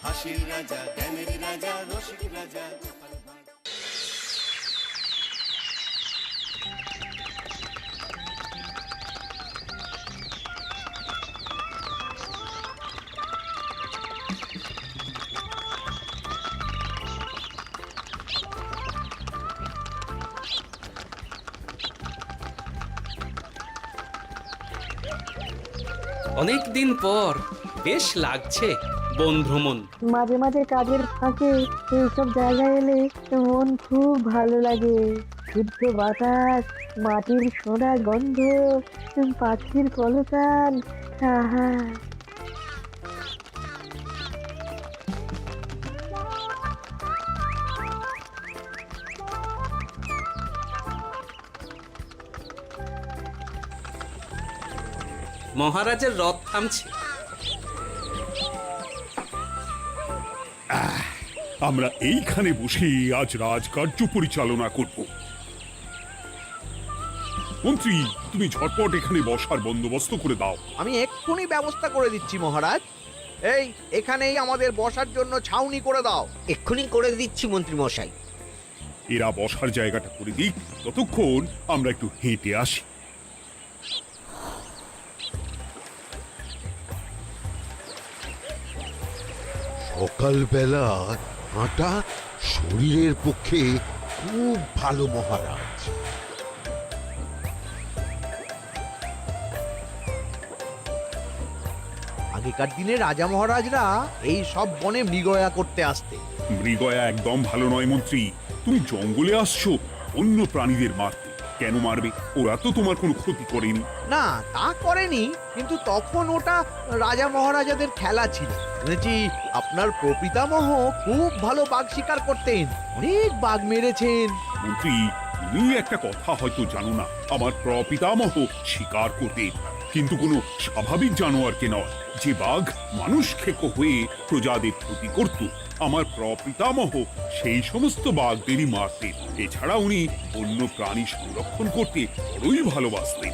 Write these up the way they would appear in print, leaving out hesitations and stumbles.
হাসির রাজা, জ্ঞানের রাজা, রসিক রাজা। অনেক দিন পর বেশ লাগছে বন ভ্রমণ। মাঝে মাঝে কাজের ফাঁকে এইসব জায়গায় এলে মন খুব ভালো লাগে। শুদ্ধ বাতাস, মাটির সোনা গন্ধ, পাখির কলতান, আহা। মহারাজের রথ থামছে। আমরা এইখানে বসে আজ রাজকার্য পরিচালনা করব। মন্ত্রী, তুমি ঝটপট এখানে বসার বন্দোবস্ত করে দাও। আমি এক্ষুনি ব্যবস্থা করে দিচ্ছি মহারাজ। এই এখানেই আমাদের বসার জন্য ছাউনি করে দাও। এক্ষুনি করে দিচ্ছি মন্ত্রী মশাই। এরা বসার জায়গাটা করে দিক, ততক্ষণ আমরা একটু হেঁটে আসি। সকালবেলা হাঁটা শরীরের পক্ষে খুব ভালো মহারাজ। আগেকার দিনে রাজা মহারাজরা এই সব বনে মৃগয়া করতে আসতে। মৃগয়া একদম ভালো নয় মন্ত্রী। তুমি জঙ্গলে আসছো অন্য প্রাণীদের মারতে। কেন মারবে? ওরা তো তোমার কোনো ক্ষতি করেনি। না, তা করেনি, কিন্তু তখন ওটা রাজা মহারাজাদের খেলা ছিল। শুনেছি আপনার প্রপিতামহ খুব ভালো বাঘ শিকার করতেন, অনেক বাঘ মেরেছেন। মন্ত্রী, তুমি একটা কথা হয়তো জানো না। আমার প্রপিতামহ শিকার করতেন, কিন্তু কোনো স্বাভাবিক জানোয়ারকে নয়। যে বাঘ মানুষ খেকো হয়ে প্রজাদের ক্ষতি করত, আমার প্রপিতামহ সেই সমস্ত বাঘদেরই মারতেন। এছাড়া উনি অন্য প্রাণী সংরক্ষণ করতে বড়ই ভালোবাসতেন।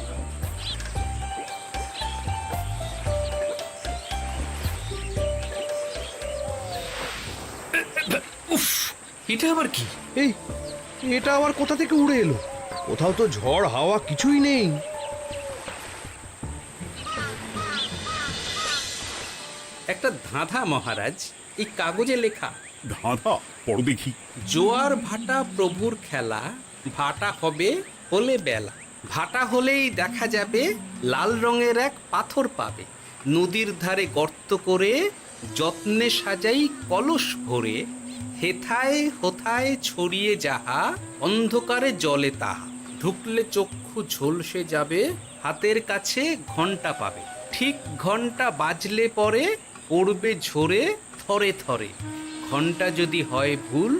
উফ, এটা আবার কি? এই এটা আবার কোথা থেকে উড়ে এলো? কোথাও তো ঝড় হাওয়া কিছুই নেই। একটা ধাঁধা মহারাজ, এই কাগজে লেখা। ধাঁধা? পড়ো দেখি। জোয়ার ভাটা প্রভুর খেলা, ভাটা হবে হলে বেলা। ভাটা হলেই দেখা যাবে লাল রঙের এক পাথর পাবে। নদীর ধারে গর্ত করে যত্নে সাজাই কলস ভরে। হেথায় হোথায় ছড়িয়ে যাহা, অন্ধকারে জলে তাহা। ঢুকলে চক্ষু ঝলসে যাবে, হাতের কাছে ঘন্টা পাবে। ঠিক ঘন্টা বাজলে পরে পড়বে ঝরে থরে থরে। ঘন্টা যদি হয় ভুল,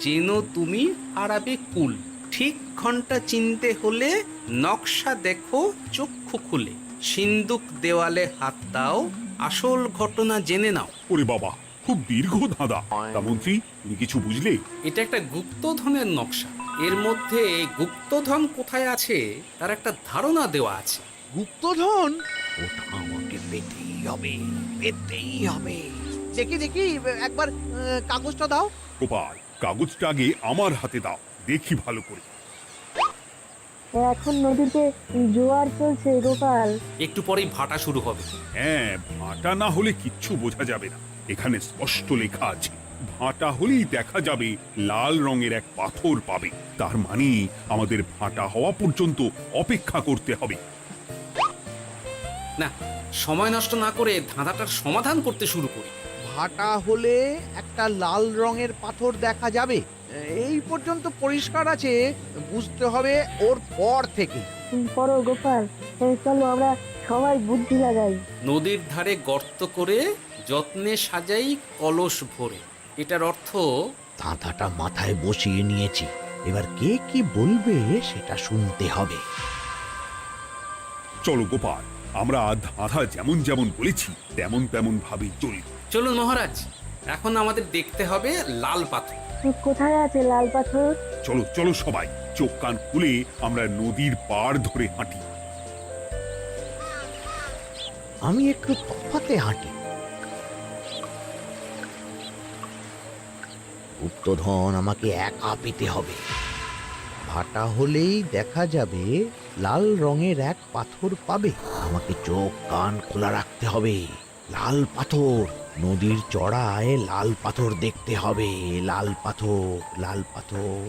যেন তুমি হারাবে কুল। ঠিক ঘন্টা চিনতে হলে নকশা দেখো চক্ষু খুলে। সিন্দুক দেওয়ালে হাত দাও, আসল ঘটনা জেনে নাও। ওরে বাবা, খুব দীর্ঘ ধাঁধা। তা মন্ত্রী, তুমি কিছু বুঝলে? এটা একটা গুপ্তধনের নকশা। এর মধ্যে গুপ্তধন কোথায় আছে তার একটা ধারণা দেওয়া আছে। গুপ্তধন? ওটা আমাকে পেতেই হবে, পেতেই হবে। দেখি দেখি, একবার কাগজটা দাও। গোপাল, কাগজটা আগে আমার হাতে দাও, দেখি ভালো করে। এখন নদীতে জোয়ার চলছে গোপাল। একটু পরেই ভাটা শুরু হবে। হ্যাঁ, ভাটা না হলে কিচ্ছু বোঝা যাবে না। এখানে স্পষ্ট লেখা আছে, ভাটা হলেই দেখা যাবে লাল রঙের এক পাথর পাবে। তার মানে আমাদের ভাটা হওয়া পর্যন্ত অপেক্ষা করতে হবে। না, সময় নষ্ট না করে ধাঁধাটার সমাধান করতে শুরু করি। ভাটা হলে একটা লাল রঙের পাথর দেখা যাবে, এই পর্যন্ত পরিষ্কার আছে। বুঝতে হবে ওর পর থেকে। পড়ো গোপাল, চলো আমরা সবাই বুদ্ধি লাগাই। নদীর ধারে গর্ত করে যত্নে সাজাই কলস ভরে। এটার অর্থ, ধাঁধাটা মাথায় বসিয়ে নিয়েছি, এবার কে কি বলবে সেটা শুনতে হবে। চলো গোপাল, আমরা ধাঁধা যেমন যেমন বলেছি তেমন তেমন ভাবে চলি। চলুন মহারাজ, এখন আমাদের দেখতে হবে লাল পাথর। কোথায় আছে লাল পাথর? চলো চলো সবাই, চোখ কান খুলে আমরা নদীর পাড় ধরে হাঁটি। আমি একটু তফাতে হাঁটি। গুপ্তধন আমাকে একা পেতে হবে। ভাটা হলেই দেখা যাবে লাল রঙের এক পাথর পাবে। আমাকে চোখ কান খোলা রাখতে হবে। লাল পাথর, নদীর চড়ায় লাল পাথর দেখতে হবে। লাল পাথর, লাল পাথর।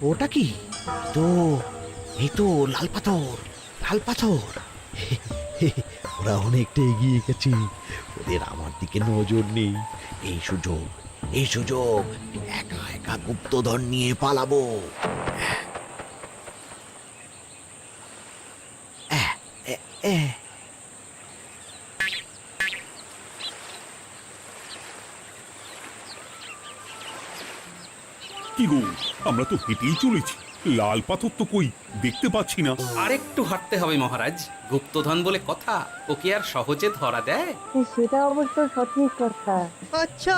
ওটা কি? তো এই তো লাল পাথর, লাল পাথর। ওরা অনেকটা এগিয়ে গেছে, ওদের আমার দিকে নজর নেই। এই সুযোগ, এই সুযোগ, একা একা গুপ্তধন নিয়ে পালাবো। কি গো, আমরা তো হেঁটেই চলেছি, লাল পাথর তো কই দেখতে পাচ্ছি না। আরেকটু হাঁটতে হবে মহারাজ, গুপ্তধন বলে কথা, ওকে আর সহজে ধরা দেয়? সেটা অবশ্য সঠিক কথা। আচ্ছা,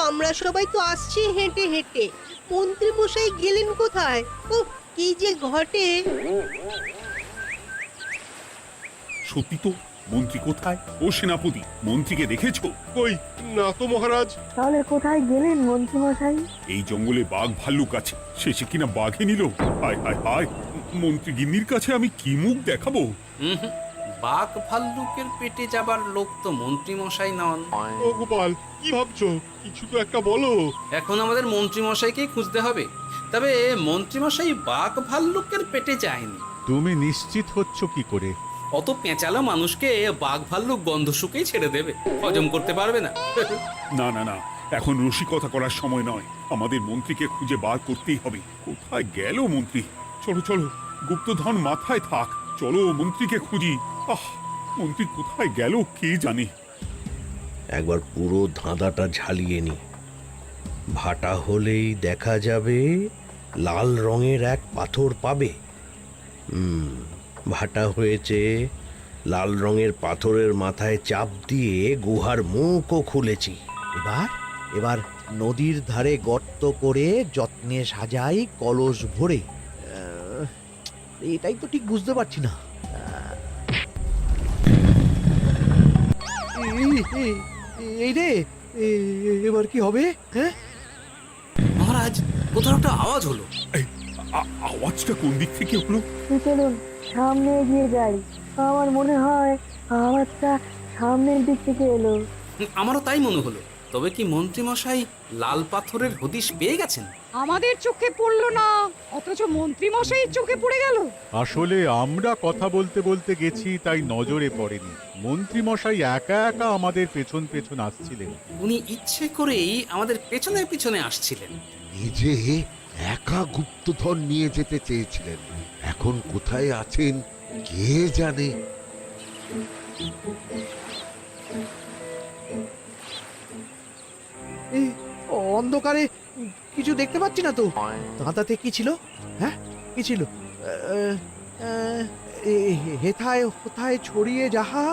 আমরা সবাই তো আসছি হেঁটে হেঁটে, মন্ত্রী মশাই গেলেন কোথায়? ও কি যে ঘটে! সত্যি তো, মন্ত্রী কোথায়? ও সেনাপতি, মন্ত্রীকে দেখেছো? কই না তো মহারাজ। তাহলে কোথায় গেলেন মন্ত্রী মশাই? এই জঙ্গলে বাঘ ভাল্লুক আছে, শেষে কিনা বাঘে নিল। হায় হায় হায়, মন্ত্রী গিন্নির কাছে আমি কি মুখ দেখাবো? হুম, বাঘ ভাল্লুকের পেটে যাবার লোক তো মন্ত্রী মশাই নন। ও গোপাল, কি ভাবছো? কিছু তো একটা বলো। এখন আমাদের মন্ত্রী মশাইকেই খুঁজতে হবে। তবে মন্ত্রী মশাই বাঘ ভাল্লুকের পেটে যায়নি। তুমি নিশ্চিত হচ্ছ কি করে? অত পেঁচালো মানুষকে বাঘ ভাল্লুক গন্ধ শুকেই ছেড়ে দেবে, হজম করতে পারবে না। না না না, এখন রসিকতা করার সময় নয়, আমাদের মন্ত্রীকে খুঁজে বার করতেই হবে। কোথায় গেল মন্ত্রী? চলো চলো, গুপ্তধন মাথায় থাক, চলো মন্ত্রীকে খুঁজি। আহ, মন্ত্রী কোথায় গেল কে জানে। একবার পুরো ধাঁধাটা ঝালিয়ে নি। ভাটা হলেই দেখা যাবে লাল রঙের এক পাথর পাবে। ভাটা হয়েছে, লাল রঙের পাথরের মাথায় চাপ দিয়ে গুহার মুখও খুলেছি। এবার এবার নদীর ধারে গর্ত করে যত্নে সাজাই কলস ভরে। এটাই তো ঠিক বুঝতে পারছি না। এই রে, এবার কি হবে? হ্যাঁ মহারাজ, কোথাও একটা আওয়াজ হলো। এই, আওয়াজটা কোন দিক থেকে হলো? চলুন সামনে এগিয়ে যাই। আমার মনে হয় আওয়াজটা সামনের দিক থেকে এলো। আমারও তাই মনে হলো। তবে কি মন্ত্রী মশাই লাল পাথরের হদিশ পেয়ে গেছেন? আমাদের চোখে পড়লো না, অথচ মন্ত্রী মশাই চোখে পড়ে গেল। আসলে আমরা কথা বলতে বলতে গেছি, তাই নজরে পড়েনি। মন্ত্রী মশাই একা একা আমাদের পেছন পেছন আসছিলেন। উনি ইচ্ছে করেই আমাদের পেছনে পেছনে আসছিলেন। নিজে একা গুপ্তধন নিয়ে যেতে চেয়েছিলেন, এখন কোথায় আছেন কে জানে। এই অন্ধকারে কিছু দেখতে পাচ্ছি না তো। দাঁতাতে কি ছিল? হ্যাঁ, কি ছিল? হেথায় হোথায় ছড়িয়ে যাহা,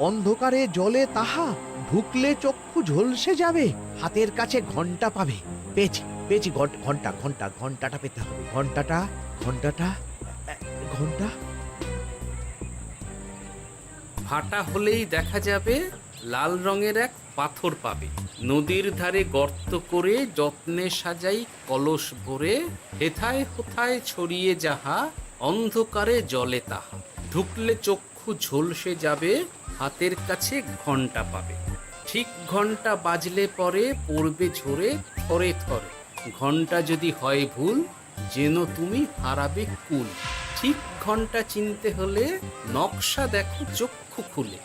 অন্ধকারে জলে তাহা, ঢুকলে চক্ষু ঝলসে যাবে, হাতের কাছে ঘন্টা পাবে। পেয়েছি পেয়েছি, ঘন্টা ঘন্টা ঘন্টাটা পেতে হবে। ঘন্টাটা ঘন্টাটা ঘন্টা। ভাটা হলেই দেখা যাবে লাল রঙের এক পাথর পাবে। নদীর ধারে গর্ত করে যত্নে সাজাই কলস ভরে, হেথায় হোথায় ছড়িয়ে যাহা, অন্ধকারে জলে তাহা, ঢুকলে চক্ষু ঝলসে যাবে, হাতের কাছে ঘন্টা পাবে। ঠিক ঘন্টা বাজলে পরে পড়বে ঝরে থরে থরে, ঘন্টা যদি হয় ভুল যেন তুমি হারাবে কুল। ঠিক ঘন্টা চিনতে হলে নকশা দেখো চক্ষু খুলে,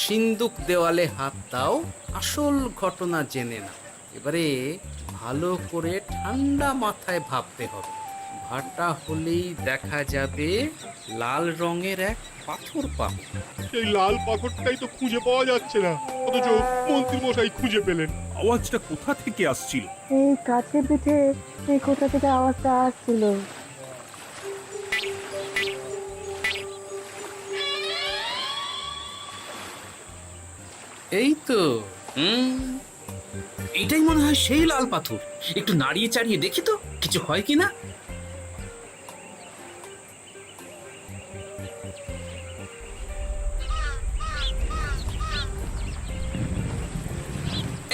সিন্দুক দেওয়ালে হাত দাও, আসল ঘটনা জেনে না। এবারে ভালো করে ঠান্ডা মাথায় ভাবতে হবে। ভাটা হলেই দেখা যাবে লাল রঙের এক পাথর পাবে। সেই লাল পাথরটাই তো খুঁজে পাওয়া যাচ্ছে না, অথচ মন্ত্রী মশাই খুঁজে পেলেন। আওয়াজটা কোথা থেকে আসছিল? এই কাছে পিঠে এই কোথা থেকে আওয়াজটা আসছিল। এই তো, এটাই মনে হয় সেই লাল পাথর। একটু নাড়িয়ে চাড়িয়ে দেখি তো কিছু হয় কিনা।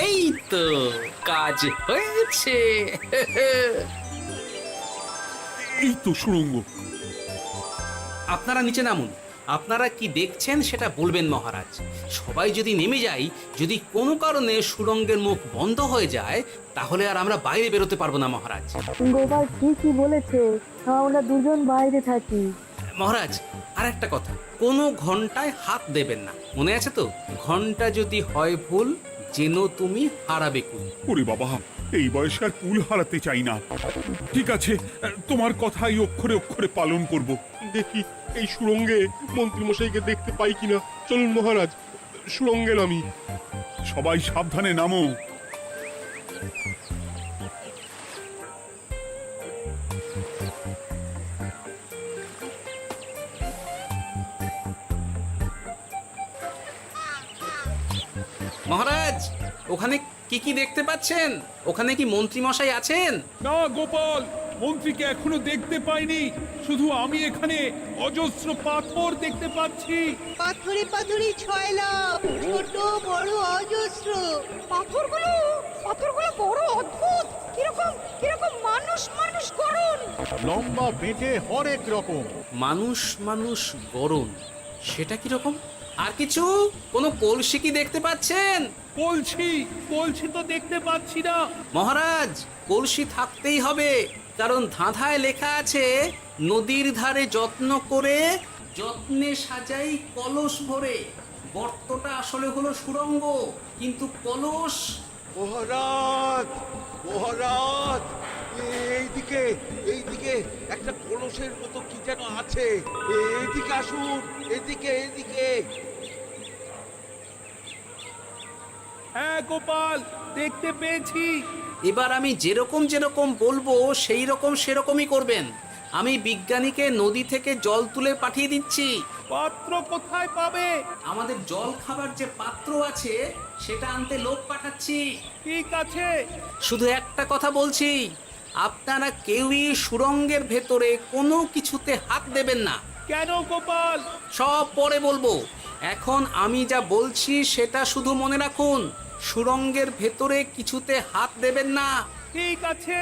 এই তো, কাজ হয়েছে। এই তো সুড়ঙ্গ। আপনারা নিচে নামুন। আপনারা কি দেখছেন সেটা বলবেন মহারাজ। সবাই যদি নেমে যাই, যদি কোনো কারণে সুড়ঙ্গের মুখ বন্ধ হয়ে যায়, তাহলে আর আমরা বাইরে বেরোতে পারবো না মহারাজ। গোপাল ঠিকই বলেছে, আমরা দুজন বাইরে থাকি। মহারাজ, আর একটা কথা, কোনো ঘন্টায় হাত দেবেন না, মনে আছে তো? ঘন্টা যদি হয় ভুল, যেন তুমি হারাবে কুল। ওরে বাবা, এই বয়সে আর কুল হারাতে চাই না। ঠিক আছে, তোমার কথাই অক্ষরে অক্ষরে পালন করব। দেখি এই সুরঙ্গে মন্ত্রী মশাইকে দেখতে পাই কিনা। চলুন মহারাজ, সুরঙ্গে নামি। সবাই সাবধানে নামো। মহারাজ, ওখানে কি কি দেখতে পাচ্ছেন? ওখানে কি মন্ত্রী মশাই আছেন? না গোপাল, মন্ত্রীকে এখনো দেখতে পাইনি। শুধু আমি এখানে অজস্র পাথর দেখতে পাচ্ছি। পাথরে পাথরে ছয়লা, ছোট বড় অজস্র। পাথরগুলো বড় অদ্ভুত, কিরকম কিরকম মানুষ মানুষ গড়ন। লম্বা বেঁটে হরেক রকম। মানুষ মানুষ গরম, সেটা কিরকম? আর কিছু? কোনো কলসি কি দেখতে পাচ্ছেন? কলসি তো দেখতে পাচ্ছি না। মহারাজ, কলসি থাকতেই হবে, কারণ ধাঁধায় লেখা আছে, নদীর ধারে যত্ন করে যত্নে সাজাই কলস ভরে। গর্তটা আসলে হলো সুড়ঙ্গ, কিন্তু কলস। মহারাজ, মহারাজ, এইদিকে এইদিকে একটা কলসের মতো কি যেন আছে। এইদিকে আসুন, এদিকে এদিকে। হ্যাঁ গোপাল, দেখতে পেয়েছি। এবার আমি যেরকম যেরকম বলবো সেই রকম সেরকমই করবেন। আমি বিজ্ঞানীকে নদী থেকে জল তুলে পাঠিয়ে দিচ্ছি। পাত্র কোথায় পাবে? আমাদের জল খাবার যে পাত্র আছে সেটা আনতে লোক পাঠাচ্ছি। ঠিক আছে। শুধু একটা কথা বলছি, আপনারা কেউই সুড়ঙ্গের ভেতরে কোনো কিছুতে হাত দেবেন না। কেন গোপাল? সব পরে বলবো, এখন আমি যা বলছি সেটা শুধু মনে রাখুন। সুড়ঙ্গের ভেতরে কিছুতে হাত দেবেন না। ঠিক আছে।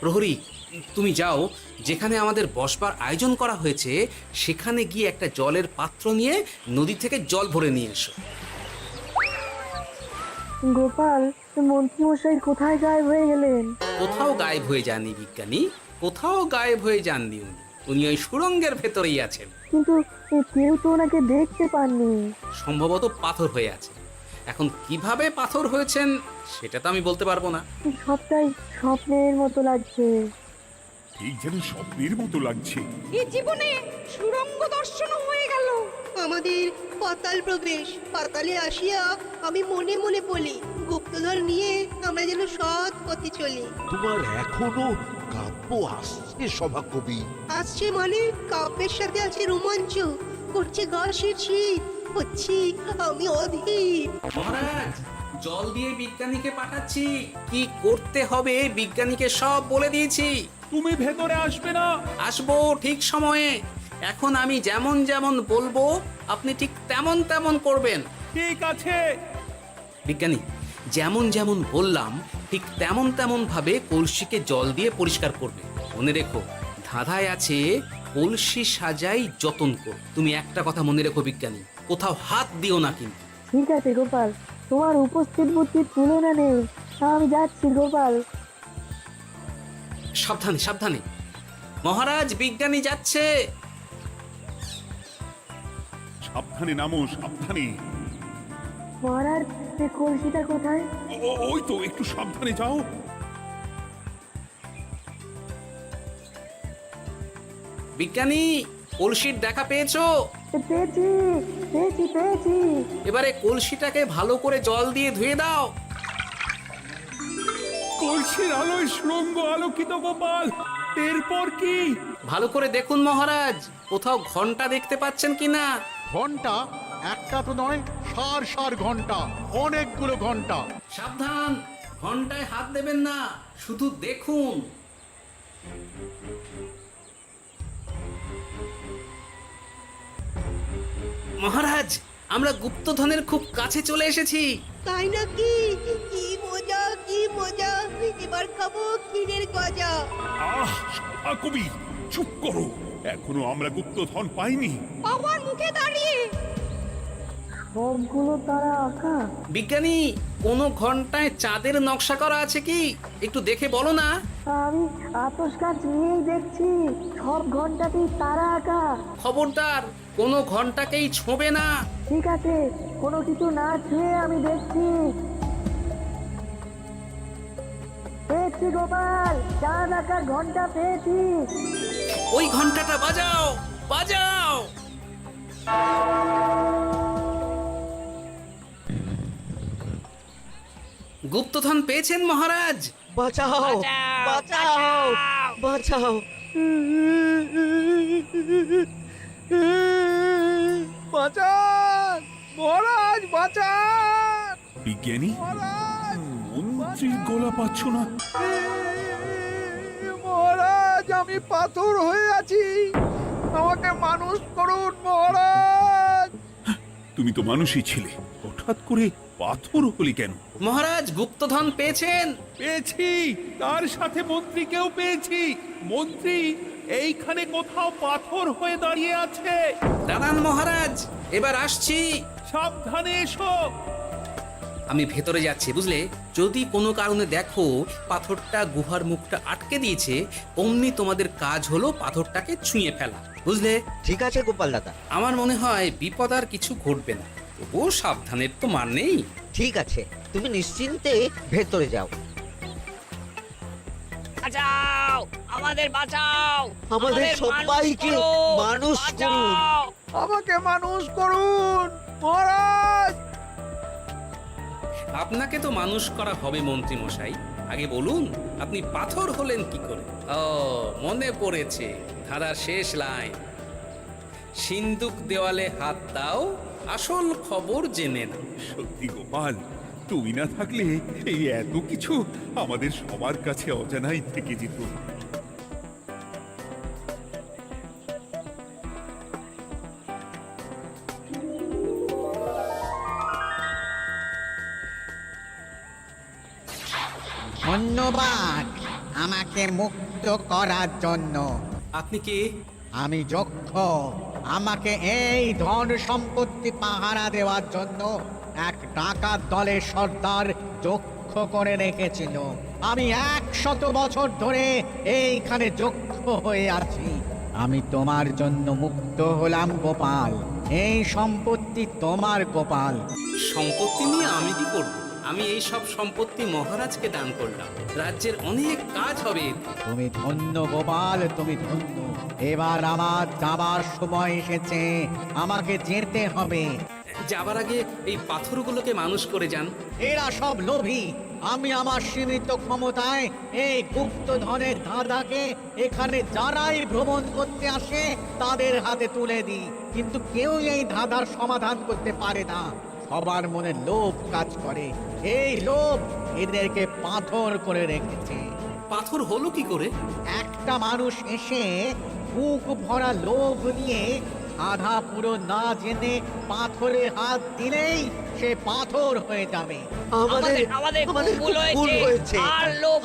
প্রহরী, তুমি যাও, যেখানে আমাদের বসবার আয়োজন করা হয়েছে সেখানে গিয়ে একটা জলের পাত্র নিয়ে নদী থেকে জল ভরে নিয়ে এসো। গোপাল, মন্ত্রী মশাই কোথায় গায়েব হয়ে গেলেন? কোথাও গায়েব হয়ে যাননি বিজ্ঞানী, কোথাও গায়েব হয়ে যাননি উনি। উনি ওই সুড়ঙ্গের ভেতরেই আছেন। কিন্তু কেউ তো ওনাকে দেখতে পাননি। সম্ভবত পাথর হয়ে আছে। এখন কিভাবে পাথর হয়েছেন সেটা তো আমি বলতে পারবো না। সবটাই স্বপ্নের মতো লাগছে। ঠিক যেন স্বপ্নের মতো লাগছে। এই জীবনে সুরঙ্গ দর্শন হয়ে গেল। আমাদের পাতাল প্রবেশ। পাতালে আসিয়া আমি মনে মনে বলি, গুপ্তধন নিয়ে আমরা যেন সৎ পথে চলি। তোমার এখনো কাব্য আসছে সভাকবি? আসছে মানে কাব্যের সাথে আছে রোমাঞ্চ, করছে গা শীত, হচ্ছি আমি অধীর। মহারাজ, জল দিয়ে বিজ্ঞানীকে পাঠাচ্ছি। কি করতে হবে বিজ্ঞানীকে সব বলে দিয়েছি। তুমি ভেতরে আসবে না? আসবো ঠিক সময়ে। এখন আমি যেমন যেমন বলবো আপনি ঠিক তেমন তেমন করবেন। ঠিক আছে। বিজ্ঞানী, যেমন যেমন বললাম ঠিক তেমন তেমন ভাবে কলসিকে জল দিয়ে পরিষ্কার করবে। মনে রেখো, ধাঁধায় আছে কলসি সাজাই যতন কর। তুমি একটা কথা মনে রেখো বিজ্ঞানী, কোথাও হাত দিও না কিন্তু। ঠিক আছে গোপাল, তোমার উপস্থিত বুদ্ধির তুলনা নেই। আমি যাচ্ছি গোপাল। সাবধানে সাবধানে। মহারাজ, বিজ্ঞানী যাচ্ছে। সাবধানে নামো, সাবধানে। মহারাজ, কলসিটা কোথায়? ওই তো, একটু সাবধানে যাও। বিজ্ঞানী, কলসির দেখা পেয়েছো? পেয়েছি পেয়েছি পেয়েছি। এবারে কলসিটাকে ভালো করে জল দিয়ে ধুয়ে দাও। কলসির আলোয় সুড়ঙ্গ আলোকিত গোপাল। এরপর কি? ভালো করে দেখুন মহারাজ, কোথাও ঘন্টা দেখতে পাচ্ছেন কিনা? ঘন্টা একটা তো নয়, সার সার ঘন্টা, অনেকগুলো ঘন্টা। সাবধান, ঘন্টায় হাত দেবেন না, শুধু দেখুন। মহারাজ, আমরা গুপ্তধনের খুব কাছে চলে এসেছি। তাই নাকি? কি মজা, কি মজা, এবার খাবো ক্ষীরের গজা। আহ সভা কবি, চুপ করো। এখনো আমরা গুপ্তধন পাইনি। আমার মুখে দাঁড়িয়ে সবগুলো তারা আঁকা। বিজ্ঞানী, কোনো ঘন্টায় চাঁদের নকশা করা আছে কি? একটু দেখে বলো না। আমি আতস কাজ নিয়েই দেখছি, সব ঘন্টাতেই তারা আঁকা। খবরদার, কোনো ঘন্টাকেই ছোঁবে না। ঠিক আছে, কোনো কিছু না ছুঁয়ে আমি দেখছি। পেয়েছি গোপাল, চাঁদ আঁকার ঘন্টা পেয়েছি। ওই ঘন্টাটা বাজাও, বাজাও। গুপ্তধন পেয়েছেন মহারাজ? বাঁচাও বাঁচাও বাঁচাও। বাঁচান মহারাজ, বাঁচান বিজ্ঞানী, মহারাজ, মন্ত্রীর গলা পাচ্ছ না? মহারাজ, আমি পাথর হয়ে আছি, আমাকে মানুষ করুন মহারাজ। তুমি তো মানুষই ছিলে, হঠাৎ করে পাথর হলি কেন? মহারাজ, গুপ্তধন পেয়েছেন? পেয়েছি, তার সাথে মন্ত্রীকেও পেয়েছি। মন্ত্রী এইখানে কোথাও পাথর হয়ে দাঁড়িয়ে আছে। দাঁড়ান মহারাজ, এবার আসছি। সাবধানে এসো। আমি ভেতরে যাচ্ছি, বুঝলে? যদি কোনো কারণে দেখো পাথরটা গুহার মুখটা আটকে দিয়েছে, অমনি তোমাদের কাজ হলো পাথরটাকে ছুঁয়ে ফেলা, বুঝলে? ঠিক আছে গোপাল দাদা। আমার মনে হয় বিপদ আর কিছু ঘটবে না, তবুও সাবধানের তো মান নেই। ঠিক আছে, তুমি নিশ্চিন্তে ভেতরে যাও। বাঁচাও, আমাদের বাঁচাও, আমাদের সবাইকে মানুষ করুন। আমাকে মানুষ করুন মহারাজ। আপনাকে তো মানুষ করা হবে মন্ত্রী মশাই। আগে বলুন, আপনি পাথর হলেন কি করে? ও, মনে পড়েছে, ধারার শেষ লাইন। সিন্দুক দেওয়ালে হাত দাও, আসল খবর জেনে না। সত্যি গোপাল, তুমি না থাকলে এই এত কিছু আমাদের সবার কাছে অজানাই থেকে যেত। ধন্যবাদ আমাকে মুক্ত করার জন্য। আপনি কে? আমি যক্ষ। আমাকে এই ধন সম্পত্তি পাহারা দেওয়ার জন্য এক ডাকাত দলের সর্দার যক্ষ করে রেখেছিল। আমি 100 বছর ধরে এইখানে যক্ষ হয়ে আছি। আমি তোমার জন্য মুক্ত হলাম গোপাল। এই সম্পত্তি তোমার গোপাল। সম্পত্তি নিয়ে আমি কি করব? আমি এই সব সম্পত্তি মহারাজকে দান করলাম, রাজ্যের অনেক কাজ হবে। তুমি ধন্য গোপাল, তুমি ধন্য। এবার আমার যাবার সময় এসেছে, আমাকে যেতে হবে। যাবার আগে এই পাথরগুলোকে মানুষ করে যান। এরা সব লোভী। আমি আমার সীমিত ক্ষমতায় এই গুপ্তধনের ধাঁধাকে এখানে যারাই ভ্রমণ করতে আসে তাদের হাতে তুলে দিই, কিন্তু কেউ এই ধাঁধার সমাধান করতে পারে না। সবার মনে লোভ কাজ করে, এই লোভ এদেরকে পাথর করে রেখেছে। পাথর হলো কি করে? একটা মানুষ এসে বুক ভরা লোভ নিয়ে আধা পুরো না জেনে পাথরে হাত দিলেই সে পাথর হয়ে যাবে। আমাদের ভুল হয়েছে। আর লোভ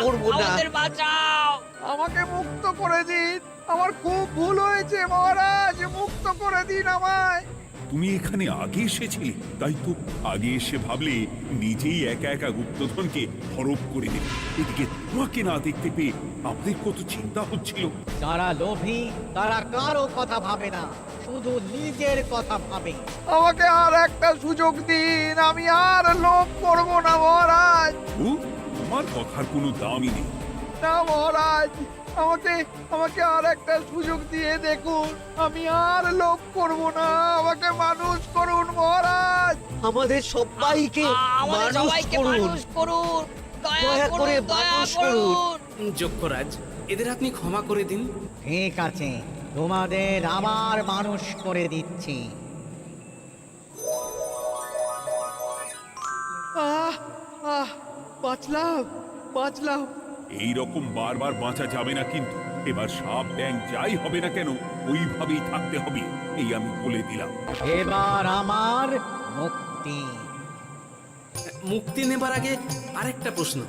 করবো না। আমাদের বাঁচাও। আমাকে মুক্ত করে দিন, আমার খুব ভুল হয়েছে মহারাজ, মুক্ত করে দিন আমায়। তুমি এখানে আগে এসেছিলে, তাই তো আগে এসে ভাবলে নিজেই একা একা গুপ্তধনকে হরপ করে দেবে। এদিকে তোমাকে না দেখতে পেয়ে আমাদের কত চিন্তা হচ্ছিল। যারা লোভী তারা কারো কথা ভাবে না, শুধু নিজের কথা ভাবে। আমাকে আর একটা সুযোগ দিন, আমি আর লোভ করব না মহারাজ। ও, তোমার কথার কোনো দামই নেই। না মহারাজ, আমাকে আর একটা সুযোগ দিয়ে দেখুন, আমি আর লোভ করব না, আমাকে মানুষ করুন মহারাজ। আমাদের সবাইকে মানুষ করুন। দয়া করে মানুষ করুন। যক্ষরাজ, এদের আপনি ক্ষমা করে দিন। ঠিক আছে, তোমাদের আবার মানুষ করে দিচ্ছি। বাঁচলাম। এই রকম বারবার বাঁচা যাবে না, কিন্তু এবার সাপ ব্যাং যাই হবে না কেন ওইভাবেই থাকতে হবে, এই আমি বলে দিলাম। এবার আমার মুক্তি। মুক্তি নেবার আগে আরেকটা প্রশ্ন,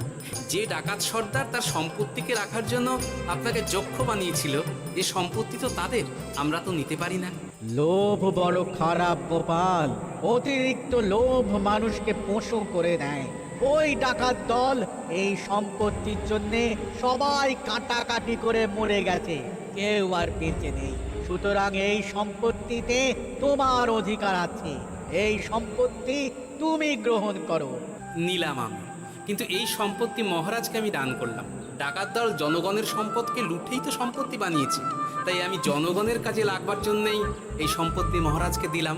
যে ডাকাত সর্দার তার সম্পত্তিকে রাখার জন্য আপনাকে যক্ষ বানিয়েছিল, এই সম্পত্তি তো তাদের, আমরা তো নিতে পারি না। লোভ বড় খারাপ গোপাল, অতিরিক্ত লোভ মানুষকে পশু করে দেয়। ওই ডাকাত দল এই সম্পত্তির জন্য সবাই কাটাকাটি করে মরে গেছে, কেউ আর বেঁচে নেই। সুতরাং এই সম্পত্তিতে তোমার অধিকার আছে, এই সম্পত্তি তুমি গ্রহণ করো। নিলাম আমি, কিন্তু এই সম্পত্তি মহারাজকে আমি দান করলাম। ডাকাত দল জনগণের সম্পদকে লুঠেই তো সম্পত্তি বানিয়েছে, তাই আমি জনগণের কাজে লাগবার জন্যই এই সম্পত্তি মহারাজকে দিলাম।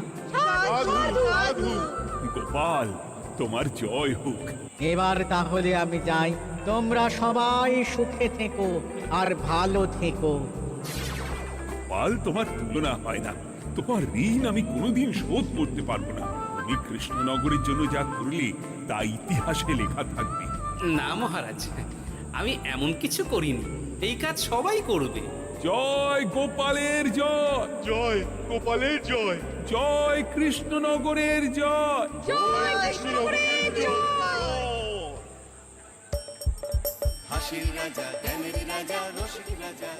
গোপাল, তোমার জয় হোক। এবার তাহলে আমি যাই, তোমরা সবাই সুখে থেকো আর ভালো থেকো। গোপাল, তোমার তুলনা হয় না। তোমার ঋণ আমি কোনোদিন শোধ করতে পারবো না। তুমি কৃষ্ণনগরের জন্য যা করলে তা ইতিহাসে লেখা থাকবে। না মহারাজ, আমি এমন কিছু করিনি, এই কাজ সবাই করবে। জয় গোপালের জয়, জয় গোপালের জয়, জয় কৃষ্ণনগরের জয়। জয় কৃষ্ণনগরের জয়। হাসির রাজা জ্ঞানের রাজা রসিক রাজা